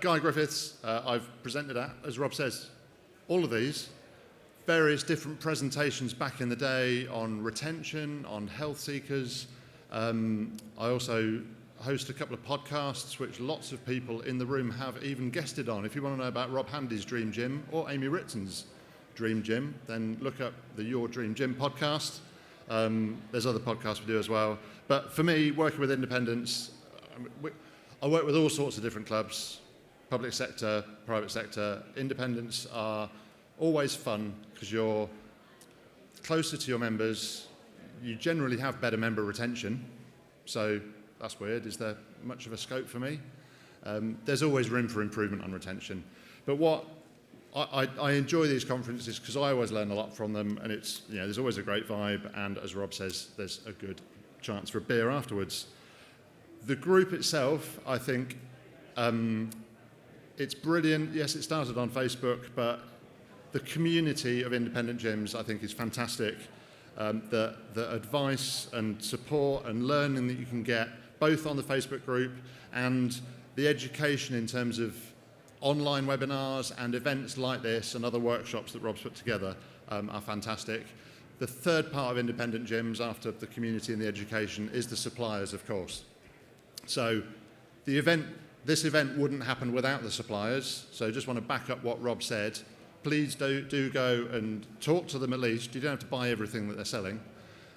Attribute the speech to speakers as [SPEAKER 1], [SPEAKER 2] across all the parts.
[SPEAKER 1] Guy Griffiths. I've presented at, as Rob says, all of these, various different presentations back in the day on retention, on health seekers. I also host a couple of podcasts which lots of people in the room have even guested on. If you want to know about Rob Handy's Dream Gym or Amy Ritton's Dream Gym, then look up the Your Dream Gym podcast. There's other podcasts we do as well. But for me, working with independents, I work with all sorts of different clubs, public sector, private sector. Independents are always fun because you're closer to your members. You generally have better member retention. So that's weird. Is there much of a scope for me? There's always room for improvement on retention. But what I enjoy these conferences because I always learn a lot from them, and it's, you know, there's always a great vibe, and as Rob says, there's a good chance for a beer afterwards. The group itself, I think, it's brilliant. Yes, it started on Facebook, but the community of independent gyms, I think, is fantastic. The advice and support and learning that you can get, both on the Facebook group and the education in terms of online webinars and events like this and other workshops that Rob's put together are fantastic. The third part of independent gyms after the community and the education is the suppliers, of course. So this event wouldn't happen without the suppliers. So just want to back up what Rob said. Please do go and talk to them at least. You don't have to buy everything that they're selling,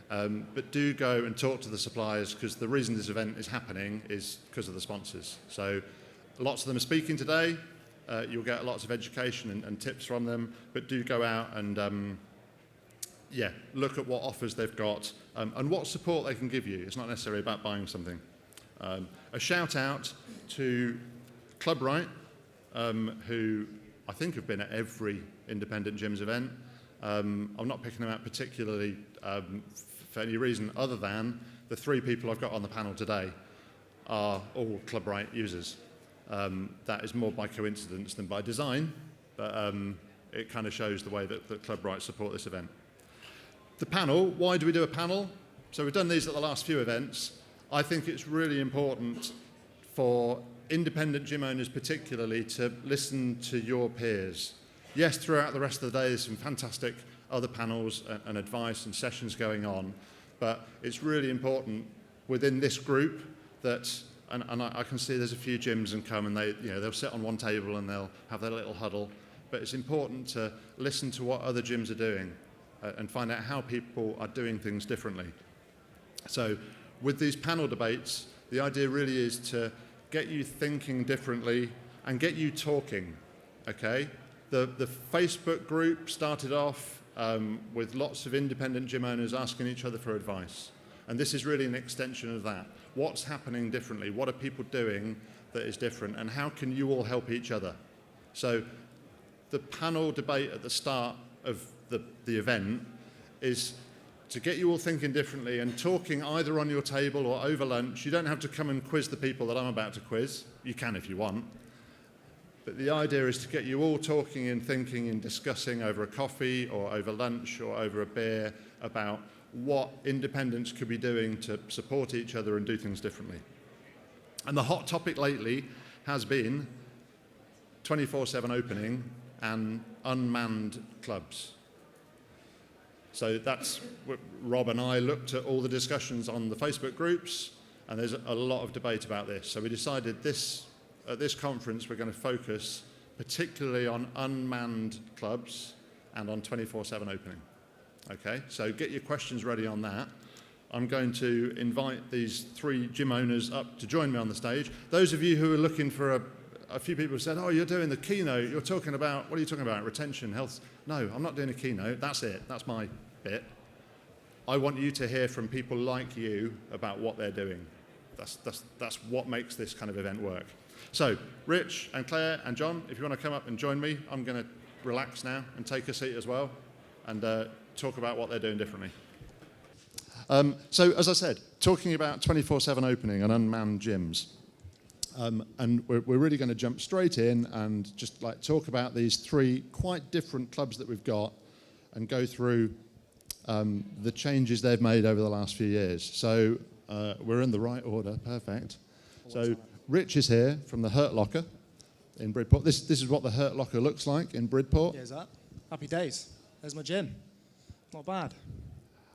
[SPEAKER 1] but do go and talk to the suppliers, because the reason this event is happening is because of the sponsors. So lots of them are speaking today. You'll get lots of education and tips from them, but do go out and look at what offers they've got and what support they can give you. It's not necessarily about buying something. A shout out to Club Right, who I think have been at every independent gyms event. I'm not picking them out particularly for any reason other than the three people I've got on the panel today are all Club Right users. That is more by coincidence than by design, but it kind of shows the way that Club Right support this event. The panel, why do we do a panel? So we've done these at the last few events. I think it's really important for independent gym owners particularly to listen to your peers. Yes, throughout the rest of the day there's some fantastic other panels and advice and sessions going on, but it's really important within this group that, and I can see there's a few gyms and come and they'll sit on one table and they'll have their little huddle, but it's important to listen to what other gyms are doing and find out how people are doing things differently. So with these panel debates, the idea really is to get you thinking differently and get you talking, okay? The Facebook group started off with lots of independent gym owners asking each other for advice. And this is really an extension of that. What's happening differently? What are people doing that is different? And how can you all help each other? So the panel debate at the start of the event is to get you all thinking differently and talking either on your table or over lunch. You don't have to come and quiz the people that I'm about to quiz. You can if you want. But the idea is to get you all talking and thinking and discussing over a coffee or over lunch or over a beer about what independents could be doing to support each other and do things differently. And the hot topic lately has been 24/7 opening and unmanned clubs. So that's what Rob and I looked at all the discussions on the Facebook groups, and there's a lot of debate about this. So we decided at this conference we're going to focus particularly on unmanned clubs and on 24/7 opening. Okay, so get your questions ready on that. I'm going to invite these three gym owners up to join me on the stage. Those of you who are looking for a few people said, oh, you're doing the keynote, you're talking about, what are you talking about, retention, health? No, I'm not doing a keynote, that's it, that's my bit. I want you to hear from people like you about what they're doing. That's what makes this kind of event work. So, Rich and Claire and John, if you want to come up and join me, I'm going to relax now and take a seat as well and talk about what they're doing differently. So, as I said, talking about 24/7 opening and unmanned gyms. And we're really going to jump straight in and just like talk about these three quite different clubs that we've got and go through the changes they've made over the last few years. So we're in the right order, perfect. So Rich is here from the Hurt Locker. in Bridport. This is what the Hurt Locker looks like in Bridport.
[SPEAKER 2] Here's that. Happy days. There's my gym. Not bad.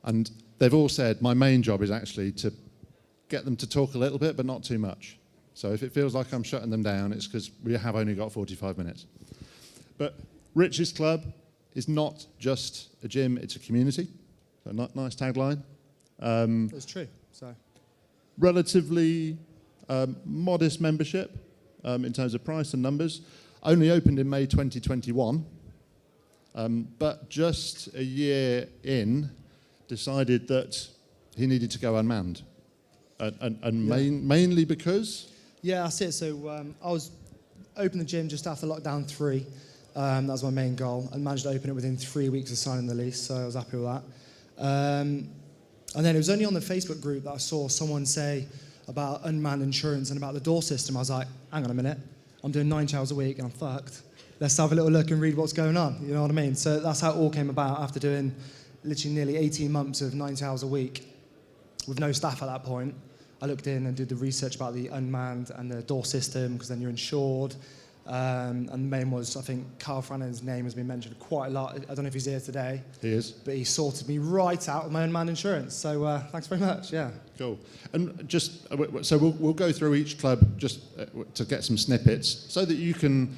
[SPEAKER 1] And they've all said my main job is actually to get them to talk a little bit, but not too much. So if it feels like I'm shutting them down, it's because we have only got 45 minutes. But Rich's Club is not just a gym, it's a community. So nice tagline.
[SPEAKER 2] It's true. So
[SPEAKER 1] Relatively modest membership in terms of price and numbers. Only opened in May 2021, but just a year in, decided that he needed to go unmanned. Mainly because?
[SPEAKER 2] yeah, that's it. So I was opened the gym just after lockdown 3. That was my main goal, and managed to open it within 3 weeks of signing the lease. So I was happy with that. And then it was only on the Facebook group that I saw someone say about unmanned insurance and about the door system. I was like, hang on a minute, I'm doing 9 hours a week and I'm fucked. Let's have a little look and read what's going on, you know what I mean? So that's how it all came about after doing literally nearly 18 months of 9 hours a week with no staff at that point. I looked in and did the research about the unmanned and the door system, because then you're insured. And the main was, I think, Carl Frannen's name has been mentioned quite a lot. I don't know if he's here today.
[SPEAKER 1] He is.
[SPEAKER 2] But he sorted me right out with my unmanned insurance. So thanks very much, yeah.
[SPEAKER 1] Cool. And just, so we'll go through each club just to get some snippets so that you can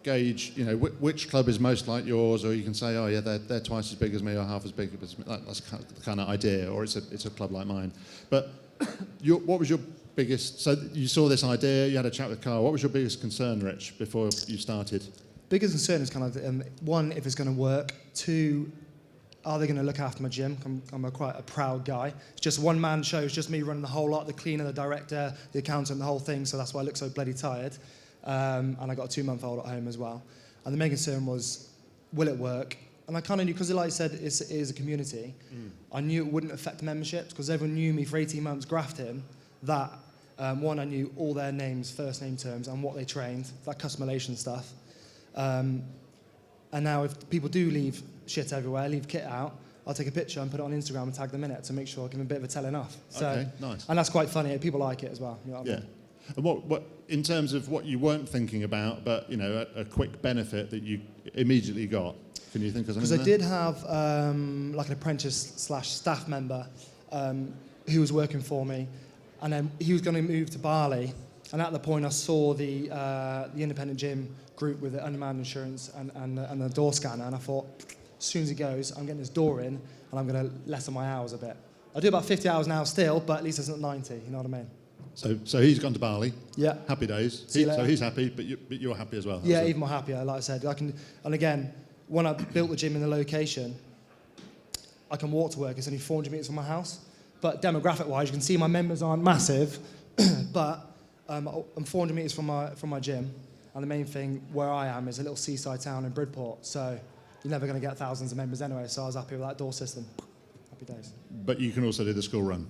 [SPEAKER 1] gauge, you know, which club is most like yours, or you can say, oh yeah, they're twice as big as me or half as big as me. That's the kind of idea, or it's a club like mine. But what was your biggest, so you saw this idea, you had a chat with Carl. What was your biggest concern, Rich, before you started?
[SPEAKER 2] Biggest concern is kind of, one, if it's going to work. 2, are they going to look after my gym? I'm quite a proud guy. It's just a one-man show. It's just me running the whole lot, the cleaner, the director, the accountant, the whole thing. So that's why I look so bloody tired. And I got a 2-month-old at home as well. And the main concern was, will it work? And I kind of knew, because like I said, it is a community. I knew it wouldn't affect memberships, because everyone knew me for 18 months grafting. That, one, I knew all their names, first name terms, and what they trained, that customization stuff. And now if people do leave shit everywhere, leave kit out, I'll take a picture and put it on Instagram and tag them in it to make sure I give them a bit of a telling off. So,
[SPEAKER 1] okay, nice.
[SPEAKER 2] And that's quite funny. People like it as well. You know what I mean?
[SPEAKER 1] And what in terms of what you weren't thinking about, but you know, a quick benefit that you immediately got? Can you think of something?
[SPEAKER 2] Because I did have like an apprentice/staff member who was working for me, and then he was going to move to Bali. And at the point, I saw the independent gym group with the unmanned insurance and the door scanner, and I thought, as soon as he goes, I'm getting this door in, and I'm going to lessen my hours a bit. I do about 50 hours now still, but at least it's not 90. You know what I mean?
[SPEAKER 1] So he's gone to Bali.
[SPEAKER 2] Yeah.
[SPEAKER 1] Happy days. So he's happy, but you're happy as well.
[SPEAKER 2] Yeah, even more happier. Like I said, and again, when I built the gym in the location, I can walk to work. It's only 400 meters from my house. But demographic-wise, you can see my members aren't massive, but I'm 400 meters from my gym, and the main thing where I am is a little seaside town in Bridport. So you're never going to get thousands of members anyway. So I was happy with that door system. Happy days.
[SPEAKER 1] But you can also do the school run.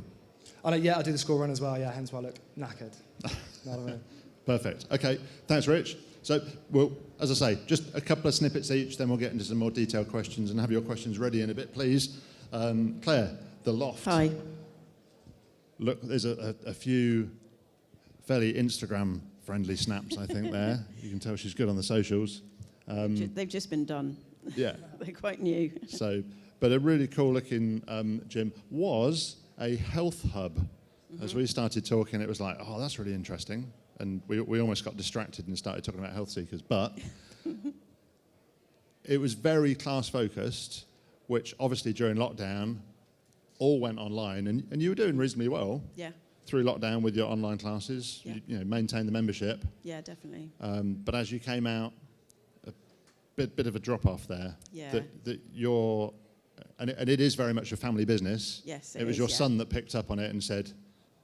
[SPEAKER 2] I do the school run as well, yeah, hence why I look knackered. Know what I mean?
[SPEAKER 1] Perfect. Okay, thanks, Rich. So, well, as I say, just a couple of snippets each, then we'll get into some more detailed questions and have your questions ready in a bit, please. Claire, the loft.
[SPEAKER 3] Hi.
[SPEAKER 1] Look, there's a few fairly Instagram-friendly snaps, I think, there. You can tell she's good on the socials.
[SPEAKER 3] They've just been done.
[SPEAKER 1] Yeah.
[SPEAKER 3] They're quite new.
[SPEAKER 1] So, but a really cool-looking gym was a health hub. Mm-hmm. As we started talking, it was like, oh, that's really interesting. And we almost got distracted and started talking about health seekers. But it was very class-focused, which obviously during lockdown all went online. And you were doing reasonably well through lockdown with your online classes. Yeah. You maintained the membership.
[SPEAKER 3] Yeah, definitely.
[SPEAKER 1] But as you came out, a bit of a drop-off there.
[SPEAKER 3] Yeah.
[SPEAKER 1] That you're... And it is very much a family business.
[SPEAKER 3] Yes,
[SPEAKER 1] it was your son that picked up on it and said,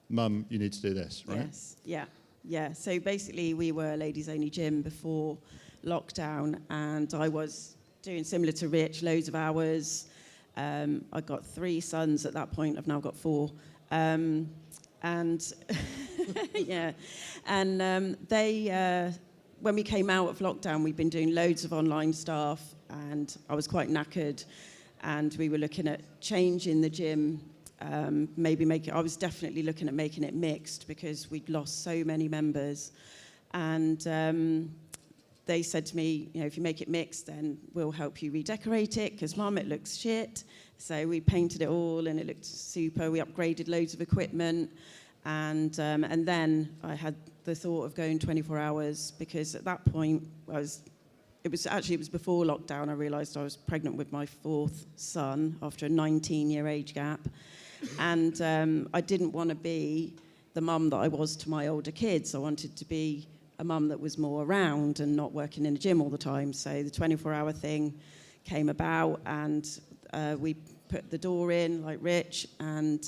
[SPEAKER 1] Mum, you need to do this, right?
[SPEAKER 3] Yes, yeah. So basically we were a ladies-only gym before lockdown, and I was doing similar to Rich, loads of hours. I got 3 sons at that point. I've now got 4. And yeah, and when we came out of lockdown, we'd been doing loads of online stuff, and I was quite knackered. And we were looking at changing the gym, I was definitely looking at making it mixed, because we'd lost so many members. And they said to me, you know, if you make it mixed, then we'll help you redecorate it, because Mum, it looks shit. So we painted it all and it looked super. We upgraded loads of equipment. And then I had the thought of going 24 hours, because at that point it was before lockdown. I realised I was pregnant with my 4th son after a 19-year age gap. And I didn't want to be the mum that I was to my older kids. I wanted to be a mum that was more around and not working in a gym all the time. So the 24-hour thing came about, and we put the door in like Rich, and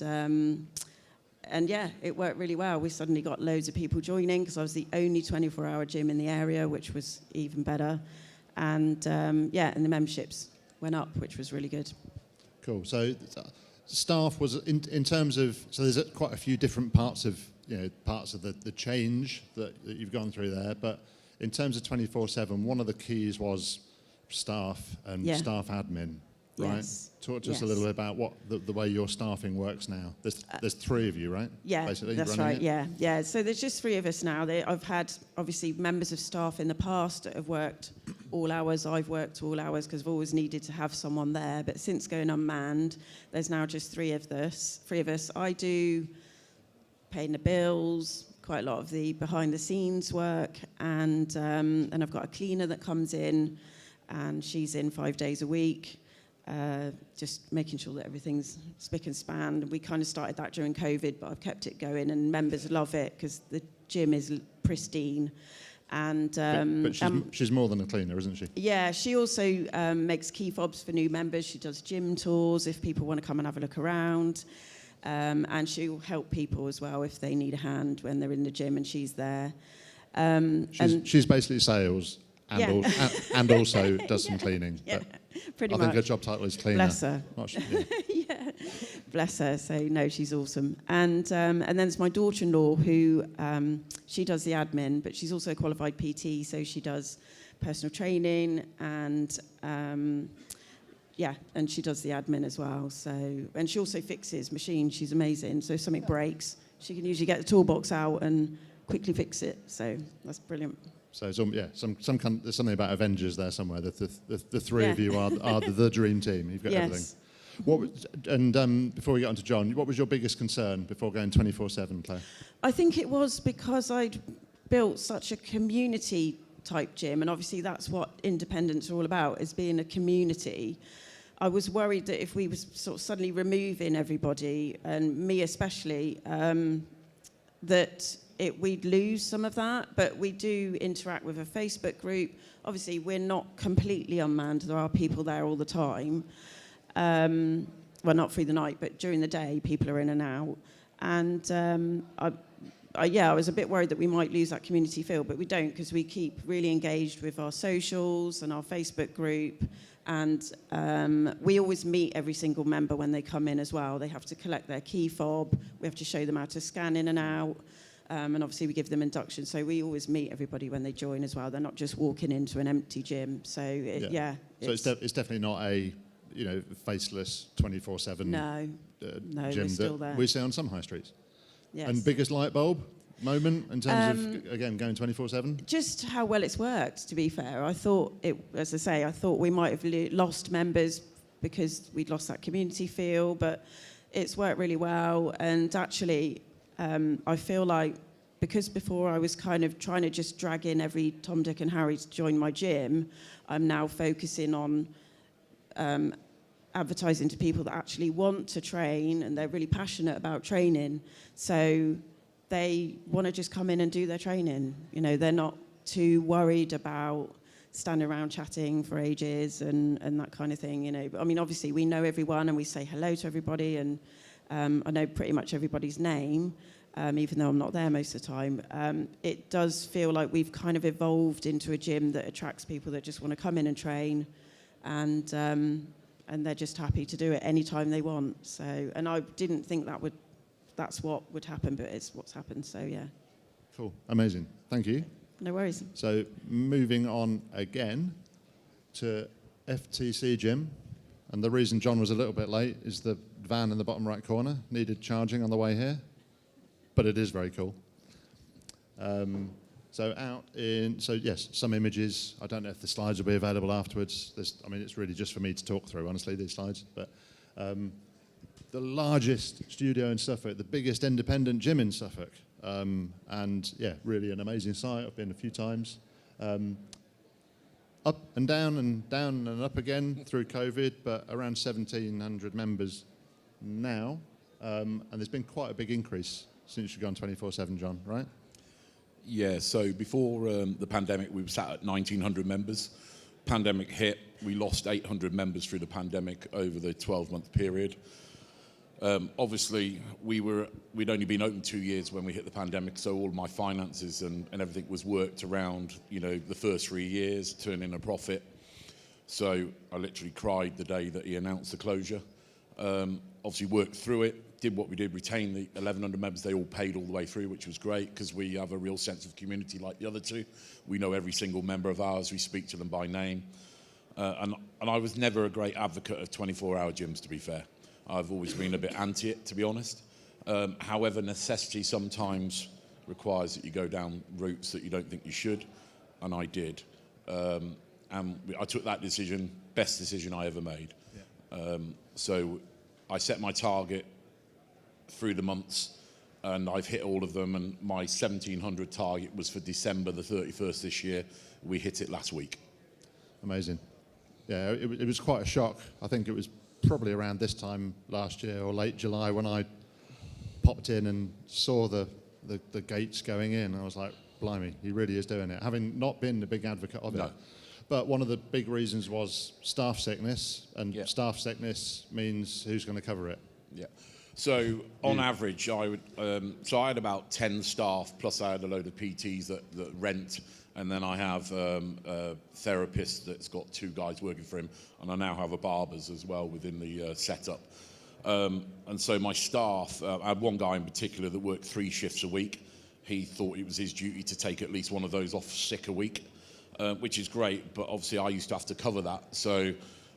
[SPEAKER 3] yeah, it worked really well. We suddenly got loads of people joining, because I was the only 24-hour gym in the area, which was even better. And yeah, and the memberships went up, which was really good.
[SPEAKER 1] Cool. So staff was in terms of, so there's quite a few different parts of the change that you've gone through there, but in terms of 24/7, one of the keys was staff and staff admin, right?
[SPEAKER 3] Yes.
[SPEAKER 1] Talk to us a little bit about what the way your staffing works now. There's 3 of you, right?
[SPEAKER 3] Yeah,
[SPEAKER 1] basically,
[SPEAKER 3] that's right. Yeah. So there's just 3 of us now. I've had obviously members of staff in the past that have worked all hours. I've worked all hours because I've always needed to have someone there. But since going unmanned, there's now just 3 of us. I do paying the bills, quite a lot of the behind the scenes work, and I've got a cleaner that comes in, and she's in 5 days a week. Just making sure that everything's spick and span. We kind of started that during COVID, but I've kept it going, and members love it because the gym is pristine. And
[SPEAKER 1] but she's more than a cleaner, isn't she?
[SPEAKER 3] Yeah, she also makes key fobs for new members. She does gym tours if people want to come and have a look around, and she'll help people as well if they need a hand when they're in the gym, and she's there.
[SPEAKER 1] She's basically sales. And also does some cleaning.
[SPEAKER 3] Yeah,
[SPEAKER 1] but
[SPEAKER 3] pretty
[SPEAKER 1] I
[SPEAKER 3] much.
[SPEAKER 1] think her job title is cleaner.
[SPEAKER 3] Bless her.
[SPEAKER 1] Yeah.
[SPEAKER 3] Bless her. So no, she's awesome. And then there's my daughter-in-law who she does the admin, but she's also a qualified PT, so she does personal training and and she does the admin as well. So, and she also fixes machines. She's amazing. So if something breaks, she can usually get the toolbox out and quickly fix it. So that's brilliant.
[SPEAKER 1] So there's something about Avengers there somewhere. That the 3 of you are the dream team. You've got everything. Before we get on to John, what was your biggest concern before going 24/7, Claire?
[SPEAKER 3] I think it was because I'd built such a community type gym, and obviously that's what independents are all about, is being a community. I was worried that if we were sort of suddenly removing everybody, and me especially, that we'd lose some of that, but we do interact with a Facebook group. Obviously, we're not completely unmanned. There are people there all the time. Well, not through the night, but during the day, people are in and out. And I was a bit worried that we might lose that community feel, but we don't, because we keep really engaged with our socials and our Facebook group. And we always meet every single member when they come in as well. They have to collect their key fob. We have to show them how to scan in and out. And obviously we give them induction, so we always meet everybody when they join as well. They're not just walking into an empty gym. So
[SPEAKER 1] it's definitely not a faceless 24/7
[SPEAKER 3] no,
[SPEAKER 1] gym
[SPEAKER 3] still
[SPEAKER 1] that
[SPEAKER 3] there.
[SPEAKER 1] we see on some high streets.
[SPEAKER 3] Yes.
[SPEAKER 1] And biggest light bulb moment in terms of again going 24/7?
[SPEAKER 3] Just how well it's worked. To be fair, I thought we might have lost members because we'd lost that community feel, but it's worked really well. And actually, I feel like, because before I was kind of trying to just drag in every Tom, Dick and Harry to join my gym, I'm now focusing on advertising to people that actually want to train and they're really passionate about training. So they want to just come in and do their training. They're not too worried about standing around chatting for ages and that kind of thing. But I mean, obviously we know everyone and we say hello to everybody, and I know pretty much everybody's name, even though I'm not there most of the time. It does feel like we've kind of evolved into a gym that attracts people that just want to come in and train, and they're just happy to do it anytime they want. So, and I didn't think that's what would happen, but it's what's happened. So yeah.
[SPEAKER 1] Cool, amazing. Thank you.
[SPEAKER 3] No worries.
[SPEAKER 1] So moving on again to FTC Gym, and the reason John was a little bit late is the van in the bottom right corner needed charging on the way here, but it is very cool. So yes, some images. I don't know if the slides will be available afterwards. It's really just for me to talk through, honestly, these slides. But the largest studio in Suffolk, the biggest independent gym in Suffolk. And yeah, really an amazing site. I've been a few times. Up and down and up again through COVID, but around 1,700 members now. And there's been quite a big increase since you've gone 24/7, John, right?
[SPEAKER 4] Yeah, so before the pandemic, we were sat at 1,900 members. Pandemic hit, we lost 800 members through the pandemic over the 12-month period. Obviously, we'd only been open 2 years when we hit the pandemic, so all my finances and everything was worked around, the first 3 years, turning a profit. So I literally cried the day that he announced the closure. Obviously worked through it, did what we did, retained the 1,100 members. They all paid all the way through, which was great because we have a real sense of community like the other two. We know every single member of ours. We speak to them by name. And I was never a great advocate of 24-hour gyms, to be fair. I've always been a bit anti it, to be honest. However, necessity sometimes requires that you go down routes that you don't think you should, and I did. And I took that decision, best decision I ever made. Yeah. So I set my target through the months, and I've hit all of them, and my 1,700 target was for December the 31st this year. We hit it last week.
[SPEAKER 1] Amazing. Yeah, it was quite a shock. I think it was probably around this time last year or late July when I popped in and saw the gates going in. I was like, blimey, he really is doing it. Having not been a big advocate of it. But one of the big reasons was staff sickness, and staff sickness means who's going to cover it?
[SPEAKER 4] Yeah. So on average, I would. So I had about 10 staff, plus I had a load of PTs that rent, and then I have a therapist that's got 2 guys working for him, and I now have a barbers as well within the setup. And so my staff, I had one guy in particular that worked 3 shifts a week. He thought it was his duty to take at least one of those off sick a week. Which is great, but obviously I used to have to cover that. So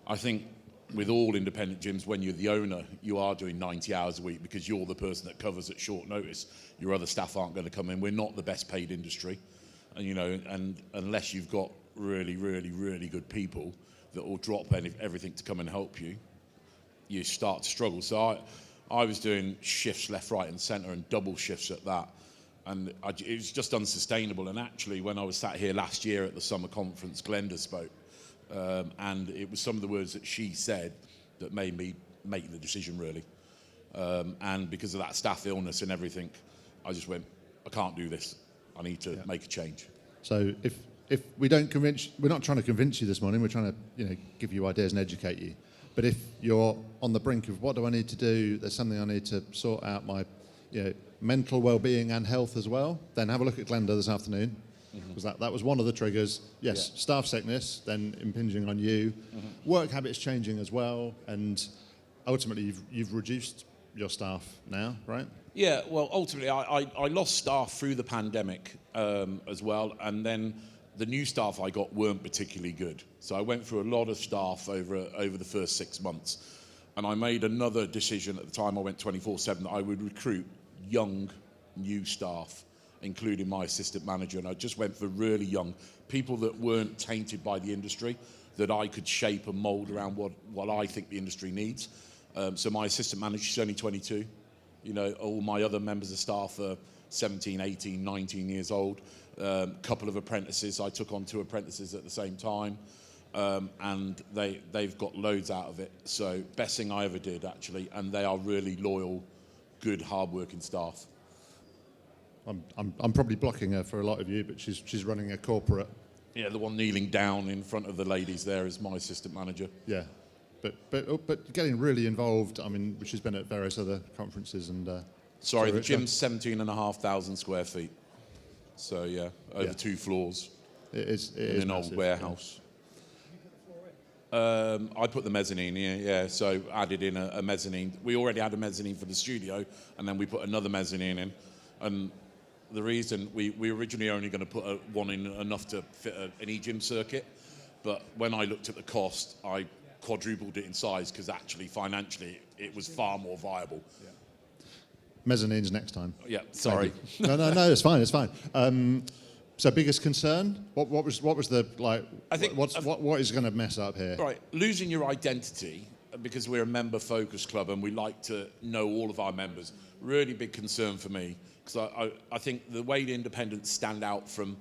[SPEAKER 4] I think with all independent gyms, when you're the owner, you are doing 90 hours a week because you're the person that covers at short notice. Your other staff aren't going to come in. We're not the best paid industry. And, and unless you've got really, really, really good people that will drop everything to come and help you, you start to struggle. So I was doing shifts left, right and centre and double shifts at that. And it was just unsustainable. And actually, when I was sat here last year at the summer conference, Glenda spoke. And it was some of the words that she said that made me make the decision, really. And because of that staff illness and everything, I just went, I can't do this. I need to make a change.
[SPEAKER 1] So if we don't convince, we're not trying to convince you this morning. We're trying to give you ideas and educate you. But if you're on the brink of what do I need to do, there's something I need to sort out my mental well-being and health as well, then have a look at Glenda this afternoon, because that was one of the triggers. Yes, staff sickness, then impinging on you, work habits changing as well, and ultimately you've reduced your staff now, right?
[SPEAKER 4] Yeah, well, ultimately I lost staff through the pandemic as well, and then the new staff I got weren't particularly good. So I went through a lot of staff over the first 6 months, and I made another decision at the time I went 24/7 that I would recruit young, new staff, including my assistant manager, and I just went for really young people that weren't tainted by the industry, that I could shape and mould around what I think the industry needs. So my assistant manager, she's only 22. All my other members of staff are 17, 18, 19 years old. Couple of apprentices. I took on 2 apprentices at the same time, and they've got loads out of it. So best thing I ever did, actually, and they are really loyal, good, hard-working staff.
[SPEAKER 1] I'm probably blocking her for a lot of you, but she's running a corporate.
[SPEAKER 4] Yeah, the one kneeling down in front of the ladies there is my assistant manager.
[SPEAKER 1] Yeah, but getting really involved. I mean, she's been at various other conferences and.
[SPEAKER 4] Sorry, the gym's 17,500 square feet. So yeah, over 2 floors.
[SPEAKER 1] It is
[SPEAKER 4] in an old warehouse. I put the mezzanine, yeah. So added in a mezzanine. We already had a mezzanine for the studio, and then we put another mezzanine in. And the reason we originally only going to put one in enough to fit an e-gym circuit, but when I looked at the cost, I quadrupled it in size because actually financially it was far more viable. Yeah.
[SPEAKER 1] Mezzanines next time.
[SPEAKER 4] Yeah, sorry.
[SPEAKER 1] No, it's fine. So biggest concern? What was the like?
[SPEAKER 4] I think
[SPEAKER 1] what is going to mess up here?
[SPEAKER 4] Right, losing your identity, because we're a member-focused club and we like to know all of our members. Really big concern for me, because I think the way the independents stand out from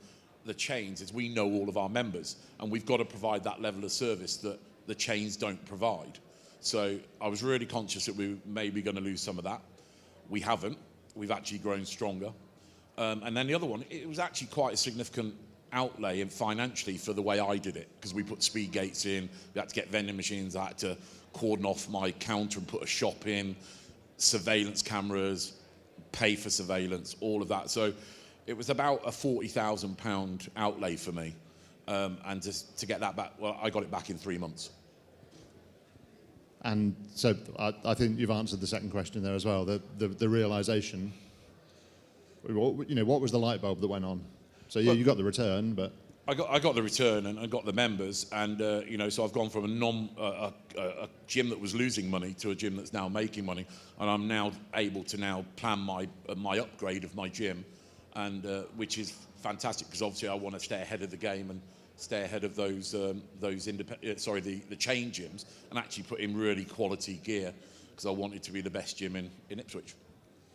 [SPEAKER 4] the chains is we know all of our members, and we've got to provide that level of service that the chains don't provide. So I was really conscious that we were maybe going to lose some of that. We haven't. We've actually grown stronger. And then the other one, it was actually quite a significant outlay and financially for the way I did it, because we put speed gates in, we had to get vending machines, I had to cordon off my counter and put a shop in, surveillance cameras, pay for surveillance, all of that. So it was about a £40,000 outlay for me. And just to get that back, well, I got it back in 3 months.
[SPEAKER 1] And so I think you've answered the second question there as well. The realization. What was the light bulb that went on? So yeah, you got the return, but
[SPEAKER 4] I got the return and I got the members, and so I've gone from a gym that was losing money to a gym that's now making money, and I'm now able to now plan my upgrade of my gym, and which is fantastic, because obviously I want to stay ahead of the game and stay ahead of those the chain gyms, and actually put in really quality gear, because I want it to be the best gym in Ipswich.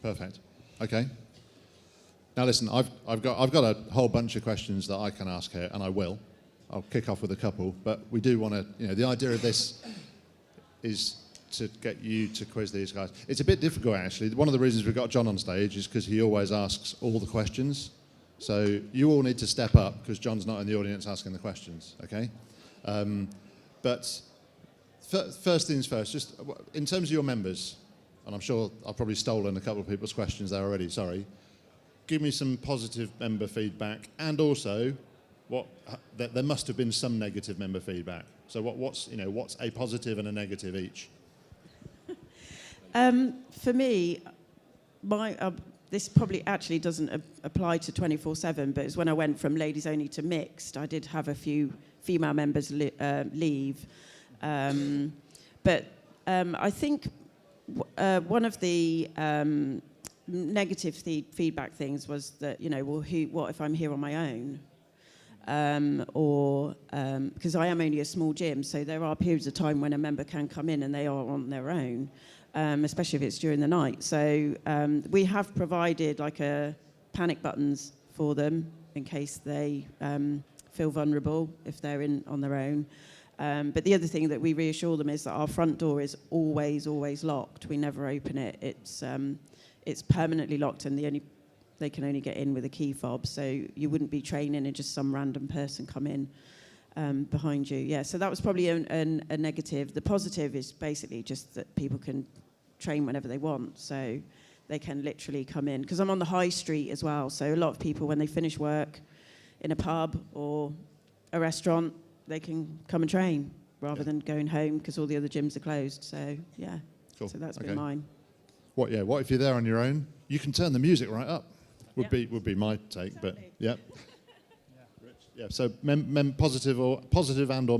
[SPEAKER 1] Perfect. Okay. Now listen, I've got a whole bunch of questions that I can ask here, and I will. I'll kick off with a couple, but we do want to, the idea of this is to get you to quiz these guys. It's a bit difficult, actually. One of the reasons we've got John on stage is because he always asks all the questions. So you all need to step up, because John's not in the audience asking the questions, okay? But first things first, just in terms of your members, and I'm sure I've probably stolen a couple of people's questions there already, sorry. Give me some positive member feedback, and also there must have been some negative member feedback. So what's a positive and a negative each?
[SPEAKER 3] For me, this probably actually doesn't apply to 24/7, but it's when I went from ladies only to mixed, I did have a few female members leave. But I think one of the negative feedback things was that, what if I'm here on my own? Because I am only a small gym, so there are periods of time when a member can come in and they are on their own, especially if it's during the night. So we have provided like a panic buttons for them in case they feel vulnerable if they're on their own. But the other thing that we reassure them is that our front door is always, always locked. We never open it. It's permanently locked, and they can only get in with a key fob. So you wouldn't be training and just some random person come in behind you. Yeah, so that was probably a negative. The positive is basically just that people can train whenever they want. So they can literally come in. Because I'm on the high street as well. So a lot of people, when they finish work in a pub or a restaurant, they can come and train rather than going home because all the other gyms are closed. So, yeah. Cool. So that's been mine. What if you're there on your own? You can turn the music right up. Would be my take, exactly. But yeah. Yeah. So positive and or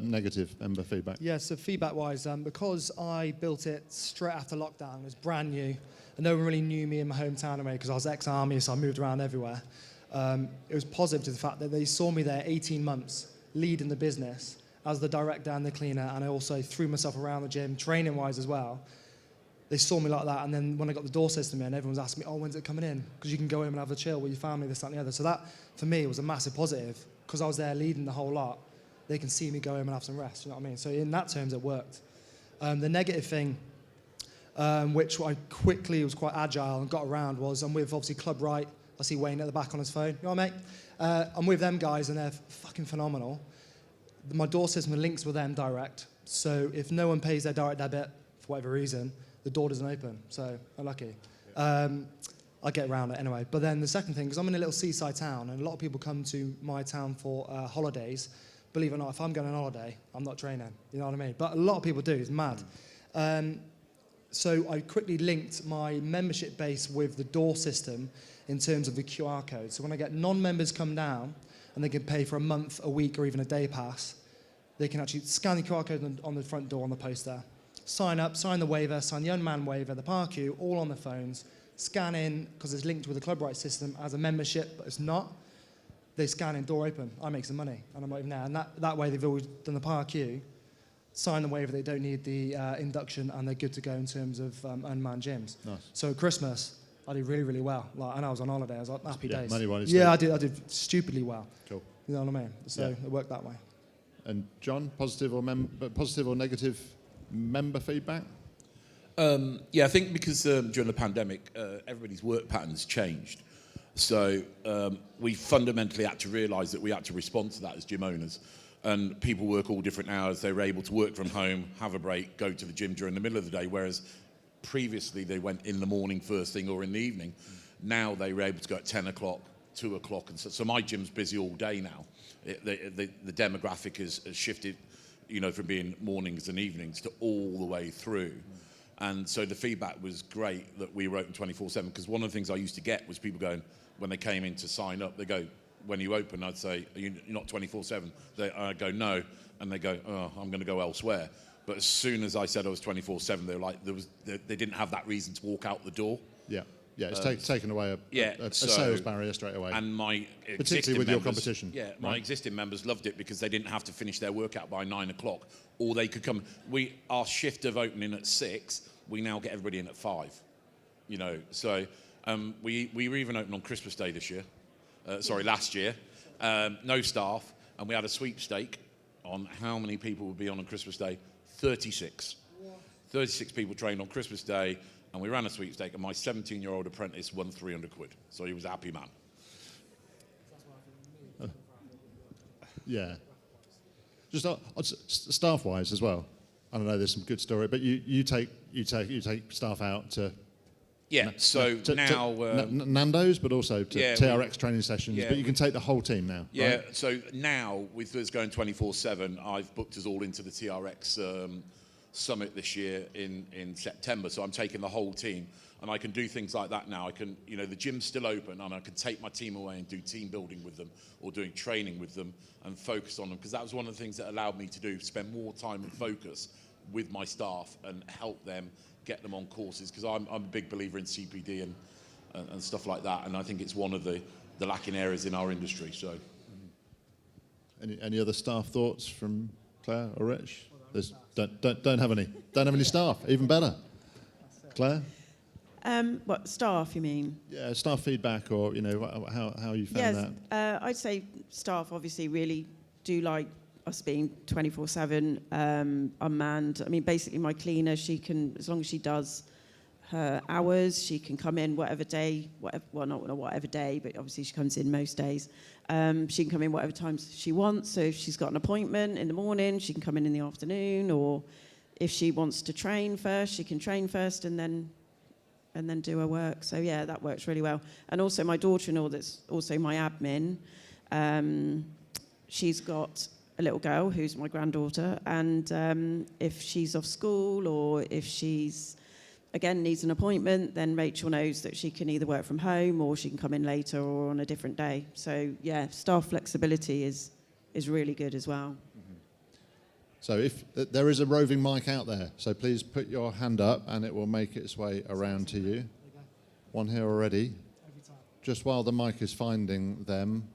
[SPEAKER 3] negative member feedback.
[SPEAKER 2] Yeah. So feedback-wise, because I built it straight after lockdown, it was brand new, and no one really knew me in my hometown anyway because I was ex-army, so I moved around everywhere. It was positive to the fact that they saw me there 18 months leading the business as the director and the cleaner, and I also threw myself around the gym training-wise as well. They saw me like that, and then when I got the door system in, everyone was asking me, when's it coming in? Because you can go home and have a chill with your family, this, that, and the other. So that, for me, was a massive positive, because I was there leading the whole lot. They can see me go home and have some rest, you know what I mean? So in that terms, it worked. The negative thing, which I quickly was quite agile and got around, was I'm with, obviously, Club Right. I see Wayne at the back on his phone. You know what, mate? I'm with them guys, and they're fucking phenomenal. My door system links with them direct. So if no one pays their direct debit, for whatever reason, the door doesn't open, so unlucky. I get around it anyway. But then the second thing, because I'm in a little seaside town, and a lot of people come to my town for holidays. Believe it or not, if I'm going on holiday, I'm not training. You know what I mean? But a lot of people do. It's mad. So I quickly linked my membership base with the door system in terms of the QR code. So when I get non-members come down, and they can pay for a month, a week, or even a day pass, they can actually scan the QR code on the front door on the poster. Sign up, sign the waiver, sign the Unmanned waiver, the Park U, all on the phones. Scan in, because it's linked with the Club Right system as a membership, but it's not. they scan in, door open, I make some money, and I'm not even there. And that way they've always done the par queue, sign the waiver, they don't need the induction, and they're good to go in terms of unmanned gyms.
[SPEAKER 1] Nice.
[SPEAKER 2] So at Christmas, I did really, really well. Like, and I was on holiday, I was like, happy days.
[SPEAKER 1] Money-wise,
[SPEAKER 2] yeah, I did stupidly well.
[SPEAKER 1] Cool.
[SPEAKER 2] You know what I mean? So it worked that way.
[SPEAKER 1] And John, positive or negative member feedback?
[SPEAKER 4] Yeah, I think because during the pandemic, everybody's work patterns changed. So we fundamentally had to realise that we had to respond to that as gym owners. And people work all different hours. They were able to work from home, have a break, go to the gym during the middle of the day, whereas previously they went in the morning first thing or in the evening. Now they were able to go at 10 o'clock, 2 o'clock. And so my gym's busy all day now. The demographic has shifted, you know, from being mornings and evenings to all the way through. And so the feedback was great that we were open 24/7, because one of the things I used to get was people going, when they came in to sign up, they go, when you open, I'd say, you're not 24/7? I'd go, no. And they go, oh, I'm going to go elsewhere. But as soon as I said I was 24/7, they were like, they didn't have that reason to walk out the door.
[SPEAKER 1] Yeah. Yeah, it's taken away a
[SPEAKER 4] so,
[SPEAKER 1] sales barrier straight away.
[SPEAKER 4] And my
[SPEAKER 1] particularly with your competition.
[SPEAKER 4] Yeah, my existing members loved it because they didn't have to finish their workout by 9 o'clock, or they could come. Our shift of opening at 6, we now get everybody in at 5. You know, so we were even open on Christmas Day this year. Last year. No staff, and we had a sweepstake on how many people would be on Christmas Day. 36. 36 people trained on Christmas Day. And we ran a sweepstake, and my 17-year-old apprentice won 300 quid. So he was a happy man.
[SPEAKER 1] Yeah. Just staff-wise as well. I don't know. There's some good story, but you take staff out to.
[SPEAKER 4] Yeah. Now
[SPEAKER 1] Nando's, but also to TRX training sessions.
[SPEAKER 4] Yeah,
[SPEAKER 1] but you can take the whole team now.
[SPEAKER 4] Yeah.
[SPEAKER 1] Right?
[SPEAKER 4] So now with us going 24/7, I've booked us all into the TRX. Summit this year in September, so I'm taking the whole team, and I can do things like that now. I can, you know, the gym's still open, and I can take my team away and do team building with them, or doing training with them, and focus on them, because that was one of the things that allowed me to do, spend more time and focus with my staff and help them get them on courses, because I'm a big believer in CPD and stuff like that, and I think it's one of the lacking areas in our industry. So,
[SPEAKER 1] any other staff thoughts from Claire or Rich? Don't have any. Don't have any staff. Even better. Claire?
[SPEAKER 3] What, staff, you mean?
[SPEAKER 1] Yeah, staff feedback, or, you know, how you found that?
[SPEAKER 3] I'd say staff obviously really do like us being 24/7, unmanned. I mean, basically my cleaner, she can, as long as she does her hours, she can come in whatever day, not whatever day, but obviously she comes in most days. She can come in whatever times she wants. So if she's got an appointment in the morning, she can come in the afternoon, or if she wants to train first, she can train first and then do her work. So yeah, that works really well. And also my daughter-in-law, that's also my admin, she's got a little girl who's my granddaughter, and if she's off school, or if she's again needs an appointment, then Rachel knows that she can either work from home, or she can come in later, or on a different day. So yeah, staff flexibility is really good as well.
[SPEAKER 1] Mm-hmm. So if there is a roving mic out there, so please put your hand up and it will make its way around to you. One here already. Just while the mic is finding them,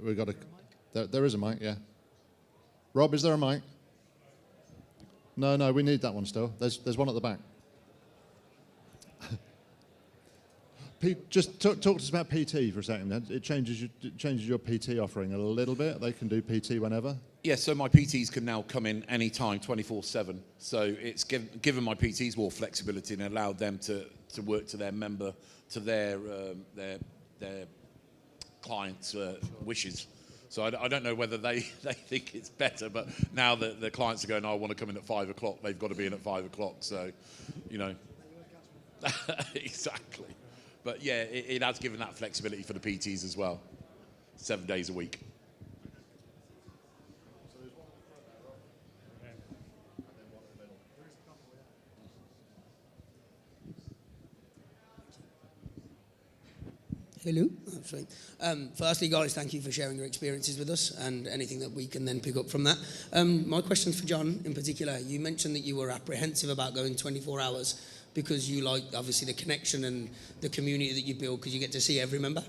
[SPEAKER 1] we've got there is a mic, yeah. Rob, is there a mic? No, we need that one still. There's one at the back. Pete, just talk to us about PT for a second. It changes your PT offering a little bit. They can do PT whenever.
[SPEAKER 4] Yeah, so my PTs can now come in anytime, 24/7. So it's given my PTs more flexibility and allowed them to work to their member, to their clients' wishes. So I don't know whether they think it's better, but now that the clients are going, I want to come in at 5 o'clock, they've got to be in at 5 o'clock. So, you know, exactly. But yeah, it has given that flexibility for the PTs as well, 7 days a week.
[SPEAKER 5] Hello. Oh, sorry. Firstly, guys, thank you for sharing your experiences with us and anything that we can then pick up from that. My question's for John in particular. You mentioned that you were apprehensive about going 24 hours because you like, obviously, the connection and the community that you build because you get to see every member.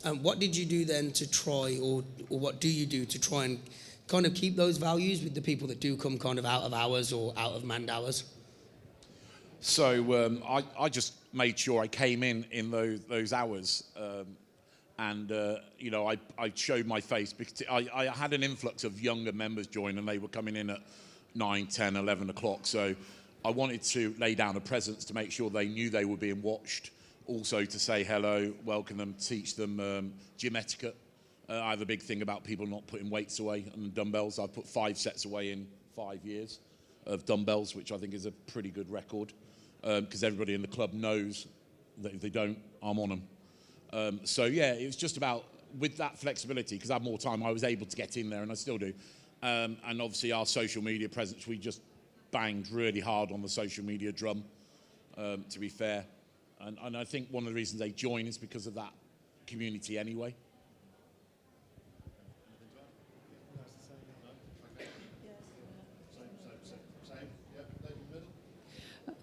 [SPEAKER 5] What did you do then to try, or what do you do to try and kind of keep those values with the people that do come kind of out of hours or out of manned hours?
[SPEAKER 4] So I just made sure I came in those hours, and you know, I showed my face because I had an influx of younger members join, and they were coming in at 9, 10, 11 o'clock. So I wanted to lay down a presence to make sure they knew they were being watched. Also to say hello, welcome them, teach them gym etiquette. I have a big thing about people not putting weights away and dumbbells. I've put 5 sets away in 5 years of dumbbells, which I think is a pretty good record, because everybody in the club knows that if they don't, I'm on them. So yeah, it was just about, with that flexibility, because I had more time, I was able to get in there, and I still do. And obviously our social media presence, we just banged really hard on the social media drum, to be fair. And I think one of the reasons they join is because of that community anyway.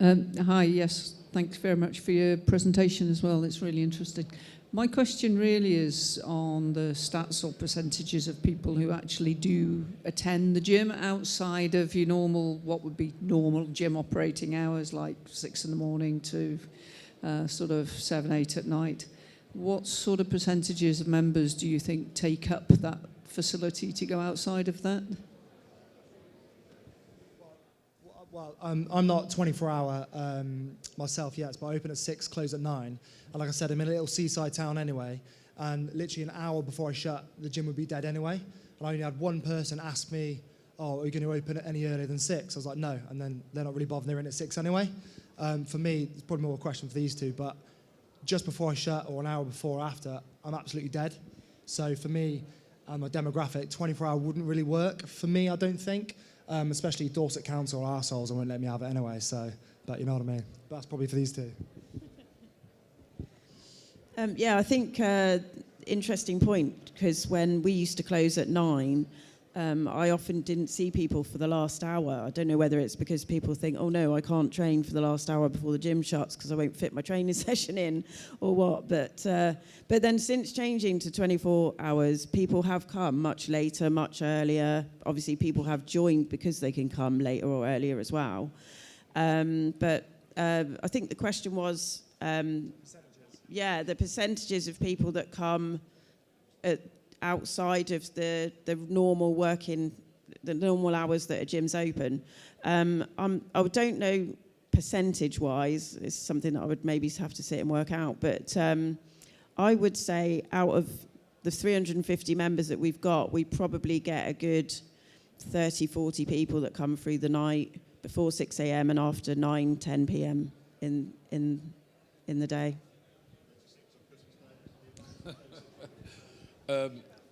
[SPEAKER 6] Hi, yes, thanks very much for your presentation as well. It's really interesting. My question really is on the stats or percentages of people who actually do attend the gym outside of your normal, what would be normal gym operating hours, like 6 in the morning to sort of 7, 8 at night. What sort of percentages of members do you think take up that facility to go outside of that?
[SPEAKER 2] Well, I'm not 24-hour myself yet, but I open at 6, close at 9. And like I said, I'm in a little seaside town anyway, and literally an hour before I shut, the gym would be dead anyway. And I only had one person ask me, oh, are you going to open it any earlier than 6? I was like, no. And then they're not really bothered, they're in at 6 anyway. For me, it's probably more a question for these two, but just before I shut or an hour before or after, I'm absolutely dead. So for me, my demographic, 24-hour wouldn't really work for me, I don't think. Especially Dorset Council or arseholes, won't let me have it anyway, so, but you know what I mean. But that's probably for these two.
[SPEAKER 3] Yeah, I think interesting point, because when we used to close at 9, I often didn't see people for the last hour. I don't know whether it's because people think, oh no, I can't train for the last hour before the gym shuts because I won't fit my training session in, or what. But then since changing to 24 hours, people have come much later, much earlier. Obviously, people have joined because they can come later or earlier as well. But I think the question was, yeah, the percentages of people that come outside of the normal working, the normal hours that a gym's open. I don't know percentage-wise. It's something that I would maybe have to sit and work out. But I would say out of the 350 members that we've got, we probably get a good 30, 40 people that come through the night before 6 a.m. and after 9, 10 p.m. in the day.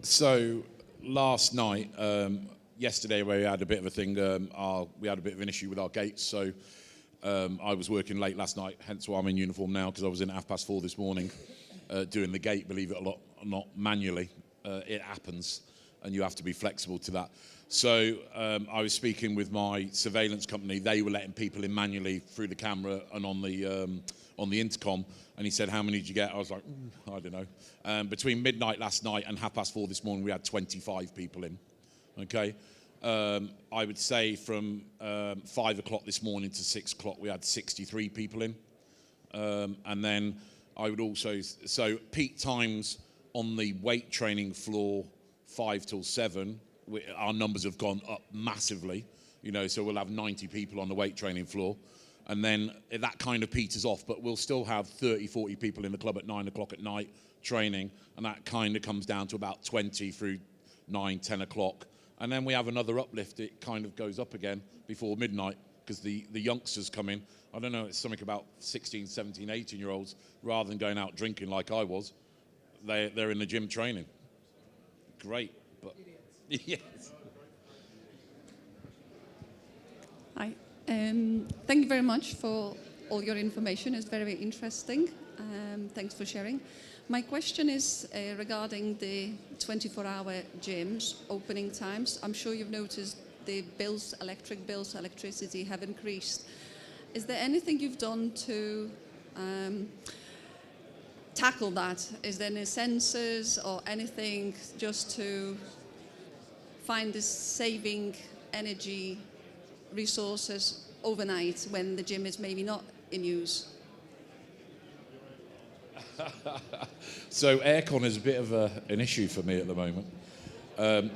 [SPEAKER 4] So last night, yesterday we had a bit of a thing, we had a bit of an issue with our gates, so I was working late last night, hence why I'm in uniform now, because I was in at 4:30 this morning doing the gate, believe it or not manually. It happens, and you have to be flexible to that. So I was speaking with my surveillance company. They were letting people in manually through the camera and on the intercom, and he said, how many did you get? I was like, I don't know. Between midnight last night and 4:30 this morning, we had 25 people in, okay? I would say from 5 o'clock this morning to 6 o'clock, we had 63 people in. And then I would also, so peak times on the weight training floor, 5 till 7, our numbers have gone up massively, you know, so we'll have 90 people on the weight training floor. And then that kind of peters off, but we'll still have 30, 40 people in the club at 9 o'clock at night training, and that kind of comes down to about 20 through 9, 10 o'clock. And then we have another uplift. It kind of goes up again before midnight because the youngsters come in. I don't know, it's something about 16, 17, 18-year-olds, rather than going out drinking like I was, they're in the gym training. Great, but yes.
[SPEAKER 7] Hi. Thank you very much for all your information. It's very interesting. Thanks for sharing. My question is regarding the 24-hour gyms opening times. I'm sure you've noticed the bills, electric bills, electricity have increased. Is there anything you've done to tackle that? Is there any sensors or anything just to find this saving energy resources overnight when the gym is maybe not in use?
[SPEAKER 4] So aircon is a bit of an issue for me at the moment.